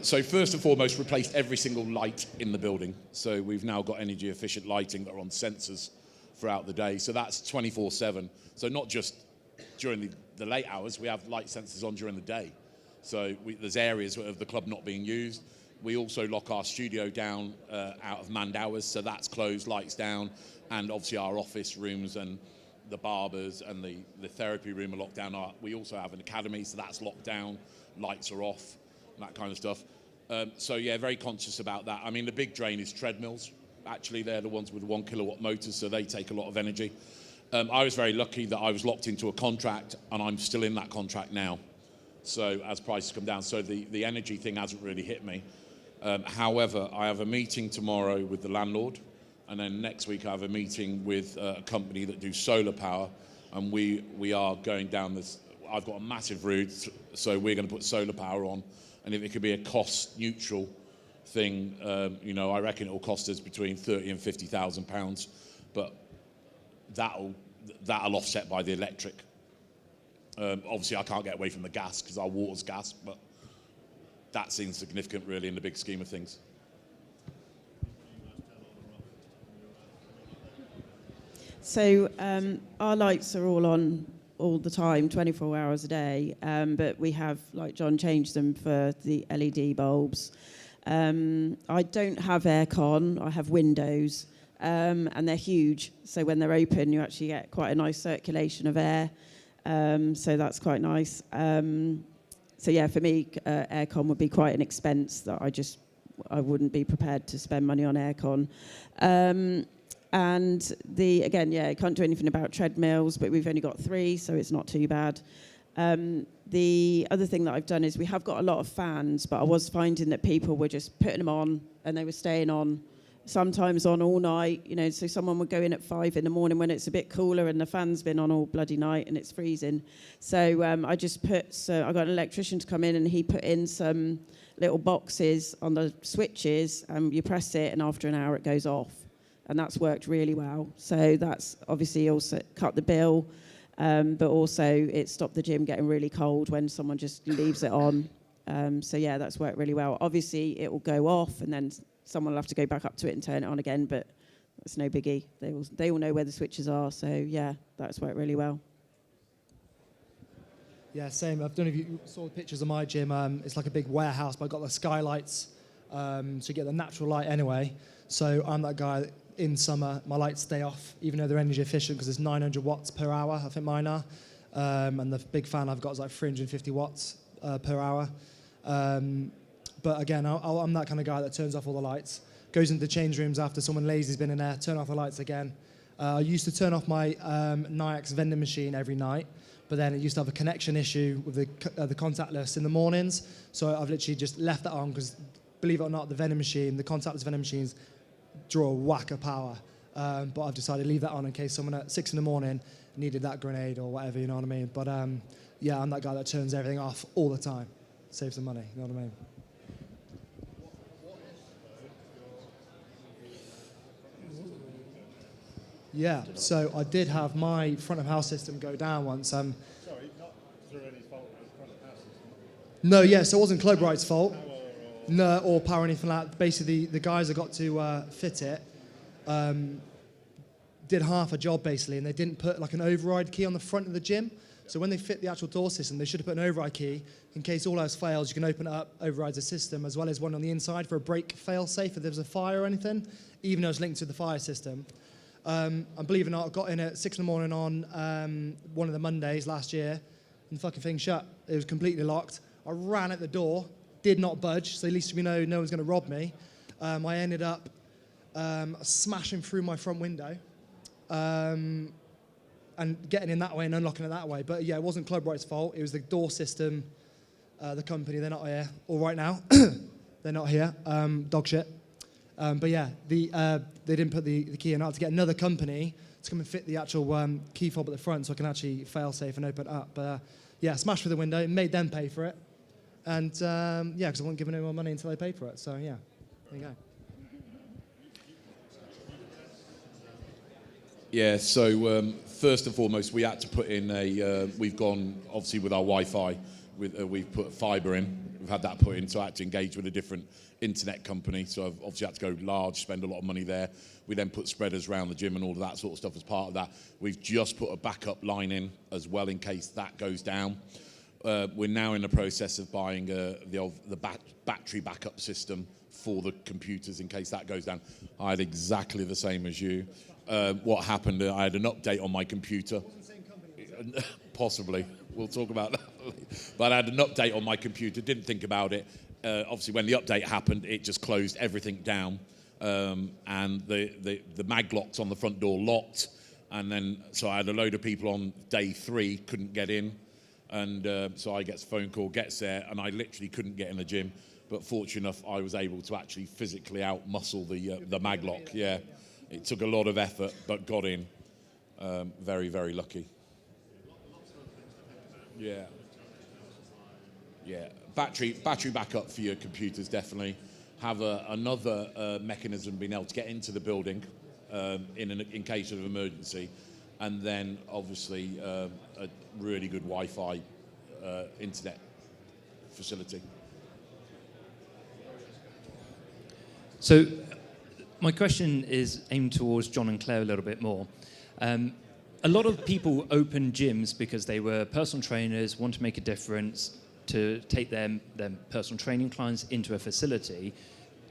[SPEAKER 4] So first and foremost, replaced every single light in the building. So we've now got energy efficient lighting that are on sensors throughout the day. So that's 24/7. So not just during the late hours, we have light sensors on during the day. So there's areas of the club not being used. We also lock our studio down out of manned hours, so that's closed, lights down, and obviously our office rooms and the barbers and the therapy room are locked down. We also have an academy, so that's locked down, lights are off, that kind of stuff. So yeah, very conscious about that. I mean, the big drain is treadmills. Actually, they're the ones with the 1 kilowatt motors, so they take a lot of energy. I was very lucky that I was locked into a contract, and I'm still in that contract now. So as prices come down, so the energy thing hasn't really hit me. However, I have a meeting tomorrow with the landlord, and then next week I have a meeting with a company that do solar power, and we are going down this. I've got a massive roof, so we're going to put solar power on, and if it could be a cost neutral thing, I reckon it will cost us between £30,000 and £50,000, but that'll offset by the electric. Obviously, I can't get away from the gas because our water's gas, but that's insignificant really in the big scheme of things.
[SPEAKER 3] So our lights are all on all the time, 24 hours a day, but we have, like John, changed them for the LED bulbs. I don't have aircon, I have windows, and they're huge, so when they're open you actually get quite a nice circulation of air, so that's quite nice. So yeah, for me, aircon would be quite an expense that I wouldn't be prepared to spend money on aircon. And again, I can't do anything about treadmills, but we've only got 3, so it's not too bad. The other thing that I've done is we have got a lot of fans, but I was finding that people were just putting them on and they were staying on, sometimes on all night, so someone would go in at 5 in the morning when it's a bit cooler and the fan's been on all bloody night and it's freezing. So I just I got an electrician to come in and he put in some little boxes on the switches and you press it and after an hour it goes off. And that's worked really well. So that's obviously also cut the bill, but also it stopped the gym getting really cold when someone just leaves it on. So yeah, that's worked really well. Obviously it will go off and then someone will have to go back up to it and turn it on again, but it's no biggie. They all know where the switches are, so yeah, that's worked really well.
[SPEAKER 2] Yeah, same. I don't know if you saw the pictures of my gym. It's like a big warehouse, but I've got the skylights to get the natural light anyway. So I'm that guy. In summer, my lights stay off, even though they're energy efficient, because it's 900 watts per hour, I think mine are. And the big fan I've got is like 350 watts per hour. But again, I'm that kind of guy that turns off all the lights, goes into the change rooms after someone lazy's been in there, turn off the lights again. I used to turn off my Niax vending machine every night, but then it used to have a connection issue with the contactless in the mornings. So I've literally just left that on because, believe it or not, the contactless vending machines draw a whack of power. But I've decided to leave that on in case someone at 6 in the morning needed that grenade or whatever, you know what I mean? But yeah, I'm that guy that turns everything off all the time. Saves some money, you know what I mean? Yeah, so I did have my front of house system go down once.
[SPEAKER 1] Sorry, not through any fault of the front of house system.
[SPEAKER 2] No, yeah, so it wasn't Club Right's fault. No, or power or anything like that. Basically, the guys that got to fit it did half a job, basically, and they didn't put like an override key on the front of the gym. So when they fit the actual door system, they should have put an override key. In case all else fails, you can open it up, override the system, as well as one on the inside for a brake fail-safe if there's a fire or anything, even though it's linked to the fire system. And believe it or not, I got in at 6 in the morning on one of the Mondays last year, and the fucking thing shut. It was completely locked. I ran at the door, did not budge, so at least we know no one's going to rob me. I ended up smashing through my front window and getting in that way and unlocking it that way. But yeah, it wasn't Club Right's fault. It was the door system, the company. They're not here. All right now, they're not here. Dog shit. But yeah, they didn't put the key in. I had to get another company to come and fit the actual key fob at the front so I can actually fail safe and open it up. But yeah, smashed through the window, made them pay for it. And yeah, because I wasn't giving anyone money until they paid for it. So yeah, there you go.
[SPEAKER 4] Yeah, so first and foremost, we had to put in we've gone, obviously, with our Wi-Fi, we've put fibre in. We've had that put in, so I had to engage with a different internet company. So I've obviously had to go large, spend a lot of money there. We then put spreaders around the gym and all of that sort of stuff as part of that. We've just put a backup line in as well in case that goes down. We're now in the process of buying the battery backup system for the computers in case that goes down. I had exactly the same as you. What happened, I had an update on my computer. Possibly. We'll talk about that. But I had an update on my computer, didn't think about it. Obviously, when the update happened, it just closed everything down. And the mag locks on the front door locked. And then, so I had a load of people on day 3, couldn't get in. And so I get a phone call, gets there, and I literally couldn't get in the gym. But fortunate enough, I was able to actually physically out-muscle the mag lock. Yeah, it took a lot of effort, but got in. Very, very lucky. Yeah. Yeah, battery backup for your computers, definitely. Have another mechanism being able to get into the building in case of an emergency. And then, obviously, a really good Wi-Fi internet facility.
[SPEAKER 8] So my question is aimed towards John and Claire a little bit more. A lot of people open gyms because they were personal trainers, want to make a difference, to take their personal training clients into a facility.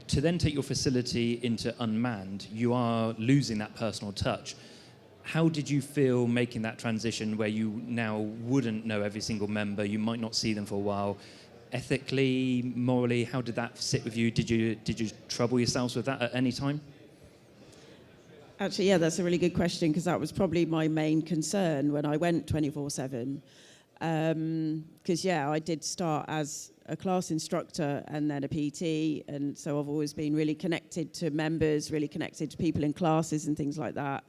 [SPEAKER 8] To then take your facility into Unmanned, you are losing that personal touch. How did you feel making that transition where you now wouldn't know every single member, you might not see them for a while? Ethically, morally, how did that sit with you? Did you trouble yourselves with that at any time?
[SPEAKER 3] Actually, yeah, that's a really good question because that was probably my main concern when I went 24/7. Because, yeah, I did start as a class instructor and then a PT, and so I've always been really connected to members, really connected to people in classes and things like that.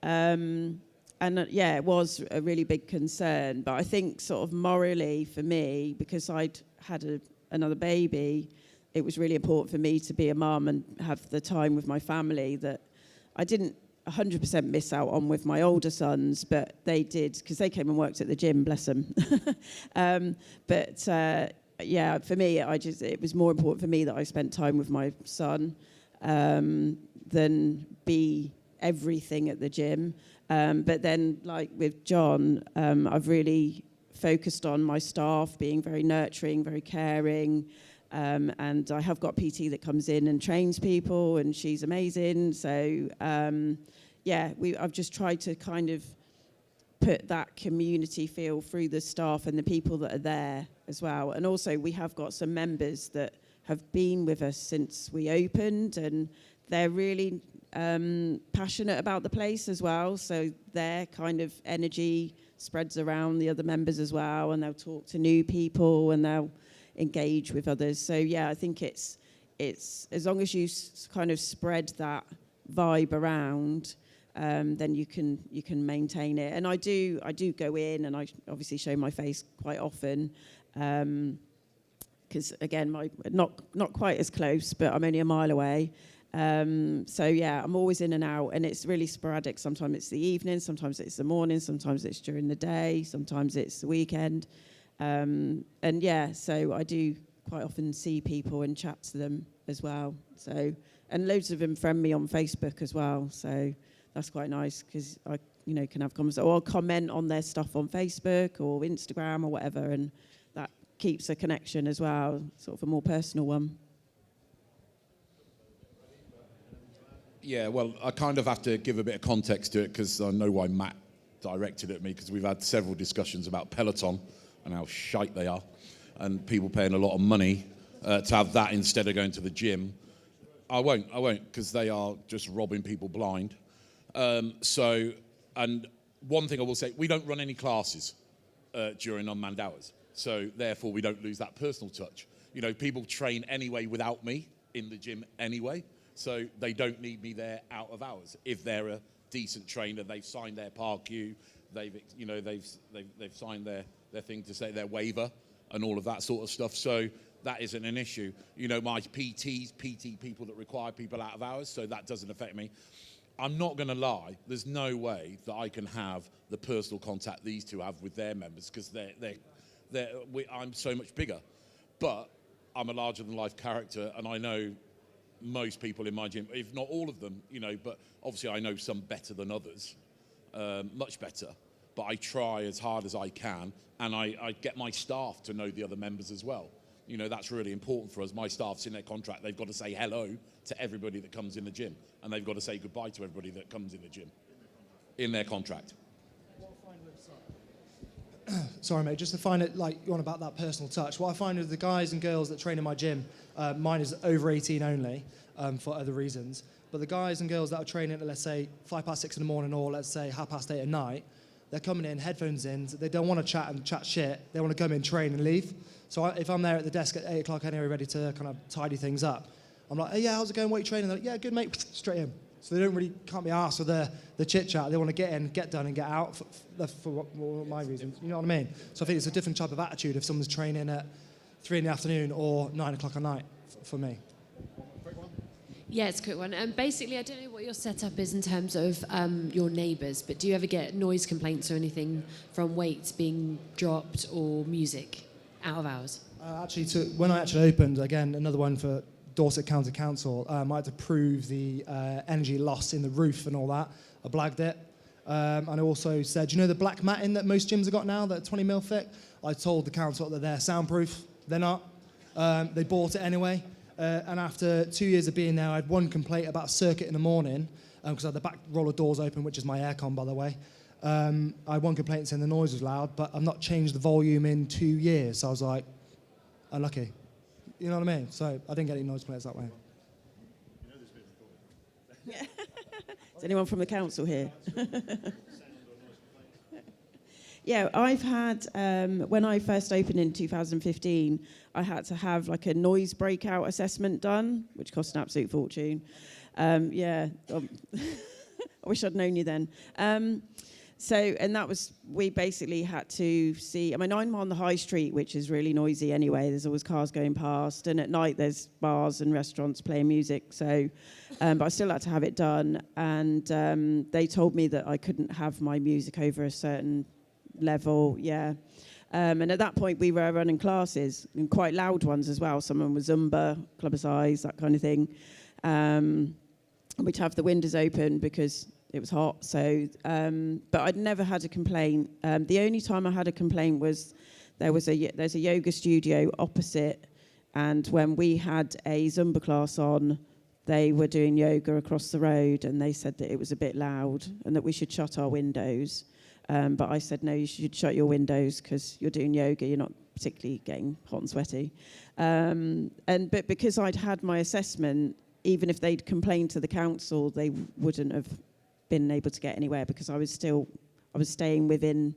[SPEAKER 3] Yeah, it was a really big concern, but I think sort of morally for me, because I'd had another baby, it was really important for me to be a mum and have the time with my family that I didn't 100% miss out on with my older sons, but they did, because they came and worked at the gym, bless them. Yeah, for me, it was more important for me that I spent time with my son than be everything at the gym. But then, like with John, I've really focused on my staff being very nurturing, very caring. And I have got PT that comes in and trains people, and she's amazing. So, I've just tried to kind of put that community feel through the staff and the people that are there as well. And also, we have got some members that have been with us since we opened, and they're really passionate about the place as well. So their kind of energy spreads around the other members as well, and they'll talk to new people and they'll engage with others. So yeah, I think it's as long as you kind of spread that vibe around, then you can maintain it. And I do go in, and I obviously show my face quite often, because again, not quite as close, but I'm only a mile away. So yeah, I'm always in and out, and it's really sporadic. Sometimes it's the evening, sometimes it's the morning, sometimes it's during the day, sometimes it's the weekend. And yeah, so I do quite often see people and chat to them as well. So, and loads of them friend me on Facebook as well. So that's quite nice because I, can have conversations, or I'll comment on their stuff on Facebook or Instagram or whatever, and that keeps a connection as well, sort of a more personal one.
[SPEAKER 4] Yeah, well, I kind of have to give a bit of context to it because I know why Matt directed at me, because we've had several discussions about Peloton and how shite they are, and people paying a lot of money to have that instead of going to the gym. I won't, because they are just robbing people blind. And one thing I will say, we don't run any classes during unmanned hours, so therefore we don't lose that personal touch. People train anyway without me in the gym anyway, so they don't need me there out of hours if they're a decent trainer. They've signed their PARQ. They've signed their thing to say their waiver and all of that sort of stuff. So that isn't an issue. You know, my PT people that require people out of hours, so that doesn't affect me. I'm not going to lie. There's no way that I can have the personal contact these two have with their members because I'm so much bigger. But I'm a larger-than-life character, and I know most people in my gym, if not all of them, you know, but obviously I know some better than others, much better. But I try as hard as I can, and I get my staff to know the other members as well. You know, that's really important for us. My staff's in their contract. They've got to say hello to everybody that comes in the gym, and they've got to say goodbye to everybody that comes in the gym in their contract.
[SPEAKER 2] Sorry, mate, just to find it, like, you on about that personal touch. What I find with the guys and girls that train in my gym, mine is over 18 only, for other reasons, but the guys and girls that are training at, let's say, 6:05 in the morning or, let's say, 8:30 at night, they're coming in, headphones in, they don't want to chat shit, they want to come in, train and leave. So if I'm there at the desk at 8 o'clock anyway, ready to kind of tidy things up, I'm like, hey, yeah, how's it going, what are you training? They're like, yeah, good, mate, straight in. So they can't be arsed with the chit-chat. They want to get in, get done, and get out for my reasons. You know what I mean? So I think it's a different type of attitude if someone's training at 3 in the afternoon or 9 o'clock at night, for me.
[SPEAKER 9] Yeah, it's a quick one. Basically, I don't know what your setup is in terms of your neighbours, but do you ever get noise complaints or anything from weights being dropped or music out of hours?
[SPEAKER 2] When I actually opened, again, another one for Dorset County Council, I had to prove the energy loss in the roof and all that. I blagged it. And I also said, you know the black matting that most gyms have got now, that are 20 mil thick? I told the council that they're soundproof. They're not. They bought it anyway. And after 2 years of being there, I had one complaint about a circuit in the morning, because I had the back roller doors open, which is my aircon, by the way. I had one complaint saying the noise was loud, but I've not changed the volume in 2 years. So I was like, unlucky. You know what I mean? So I didn't get any noise complaints that way.
[SPEAKER 3] Is anyone from the council here? Yeah, I've had, when I first opened in 2015, I had to have like a noise breakout assessment done, which cost an absolute fortune. I wish I'd known you then. And that was, we basically had to see, I mean, I'm on the high street, which is really noisy anyway. There's always cars going past. And at night, there's bars and restaurants playing music. So, but I still had to have it done. And they told me that I couldn't have my music over a certain level, and at that point we were running classes, and quite loud ones as well. Some of them were Zumba, Club of Size, that kind of thing. We'd have the windows open because it was hot. So, but I'd never had a complaint. The only time I had a complaint was there's a yoga studio opposite, and when we had a Zumba class on, they were doing yoga across the road, and they said that it was a bit loud and that we should shut our windows. But I said, no, you should shut your windows because you're doing yoga, you're not particularly getting hot and sweaty. But because I'd had my assessment, even if they'd complained to the council, they wouldn't have been able to get anywhere because I was staying within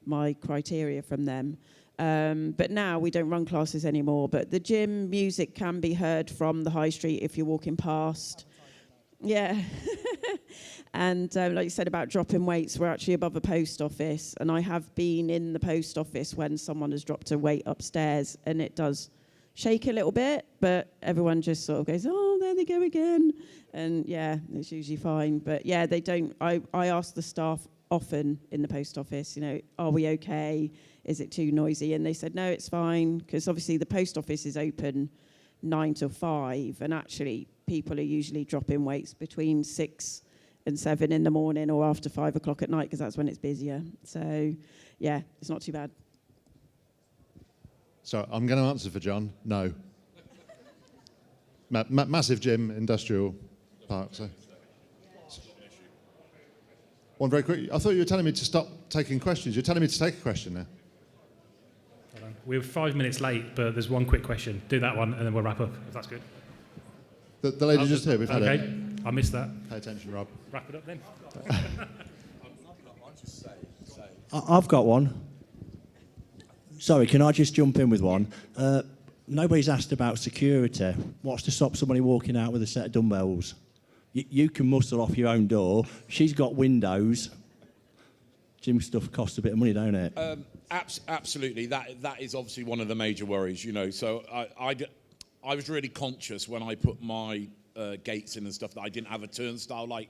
[SPEAKER 3] my criteria from them. But now we don't run classes anymore, but the gym music can be heard from the high street if you're walking past. Yeah. And like you said about dropping weights, we're actually above a post office, and I have been in the post office when someone has dropped a weight upstairs, and it does shake a little bit, but everyone just sort of goes, oh, there they go again. And yeah, it's usually fine. But yeah, they don't, I ask the staff often in the post office, you know, are we okay? Is it too noisy? And they said, no, it's fine, because obviously the post office is open 9 till 5, and actually people are usually dropping weights between 6 and 7 in the morning or after 5 o'clock at night, because that's when it's busier. So yeah, it's not too bad.
[SPEAKER 1] So I'm going to answer for John. No. Massive gym, industrial park. So. One very quick. I thought you were telling me to stop taking questions. You're telling me to take a question now.
[SPEAKER 10] We're 5 minutes late, but there's one quick question. Do that one, and then we'll wrap up, if that's good.
[SPEAKER 1] The lady just here, we've had it.
[SPEAKER 10] Okay, I missed that.
[SPEAKER 1] Pay attention, Rob.
[SPEAKER 10] Wrap it up then.
[SPEAKER 11] I've got one. Sorry, can I just jump in with one? Nobody's asked about security. What's to stop somebody walking out with a set of dumbbells? You can muscle off your own door. She's got windows. Gym stuff costs a bit of money, don't it?
[SPEAKER 4] Absolutely. That is obviously one of the major worries, you know. So I was really conscious when I put my gates in and stuff that I didn't have a turnstile like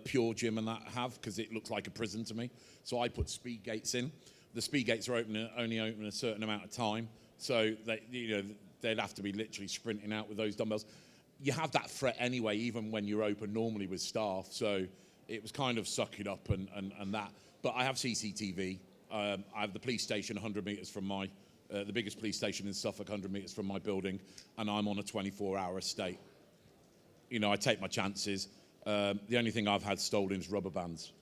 [SPEAKER 4] Pure Gym and that have, because it looks like a prison to me. So I put speed gates in. The speed gates are only open a certain amount of time, so they'd have to be literally sprinting out with those dumbbells. You have that threat anyway, even when you're open normally with staff. So it was kind of suck it up and that. But I have CCTV. I have the police station 100 metres from the biggest police station in Suffolk, 100 metres from my building, and I'm on a 24-hour estate. You know, I take my chances. The only thing I've had stolen is rubber bands.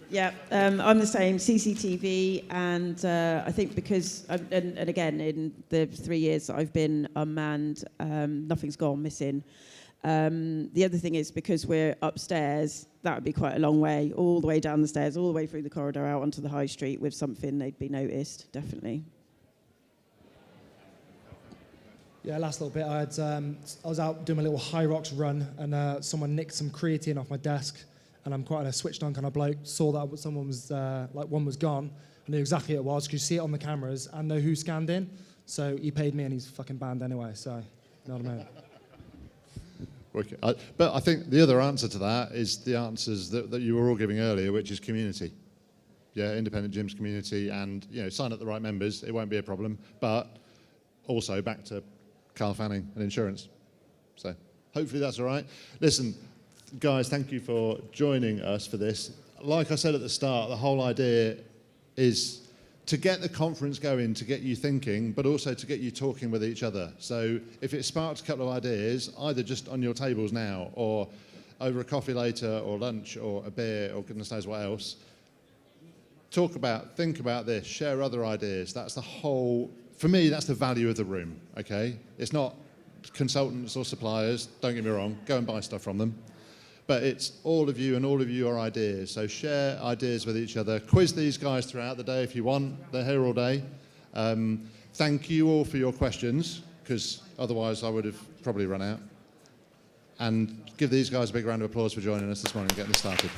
[SPEAKER 3] Yeah, I'm the same, CCTV, and I think because, and again, in the 3 years that I've been unmanned, nothing's gone missing. The other thing is, because we're upstairs, that would be quite a long way, all the way down the stairs, all the way through the corridor out onto the high street with something, they'd be noticed, definitely.
[SPEAKER 2] Yeah, last little bit, I was out doing a little high rocks run, and someone nicked some creatine off my desk, and I'm quite a switched on kind of bloke, saw that someone was, one was gone, I knew exactly who it was, could see it on the cameras, and know who scanned in, so he paid me and he's fucking banned anyway, so, you know what I mean?
[SPEAKER 1] Okay. But I think the other answer to that is the answers that you were all giving earlier, which is community. Yeah, independent gyms community, and sign up the right members, it won't be a problem, but also back to Carl Fanning and insurance. So hopefully that's all right. Listen, guys, thank you for joining us for this. Like I said at the start, the whole idea is to get the conference going, to get you thinking, but also to get you talking with each other. So if it sparks a couple of ideas, either just on your tables now or over a coffee later or lunch or a beer or goodness knows what else, think about this, share other ideas. That's the whole, for me, that's the value of the room, okay? It's not consultants or suppliers, don't get me wrong, go and buy stuff from them. But it's all of you and all of your ideas. So share ideas with each other. Quiz these guys throughout the day if you want. They're here all day. Thank you all for your questions, because otherwise I would have probably run out. And give these guys a big round of applause for joining us this morning and getting this started.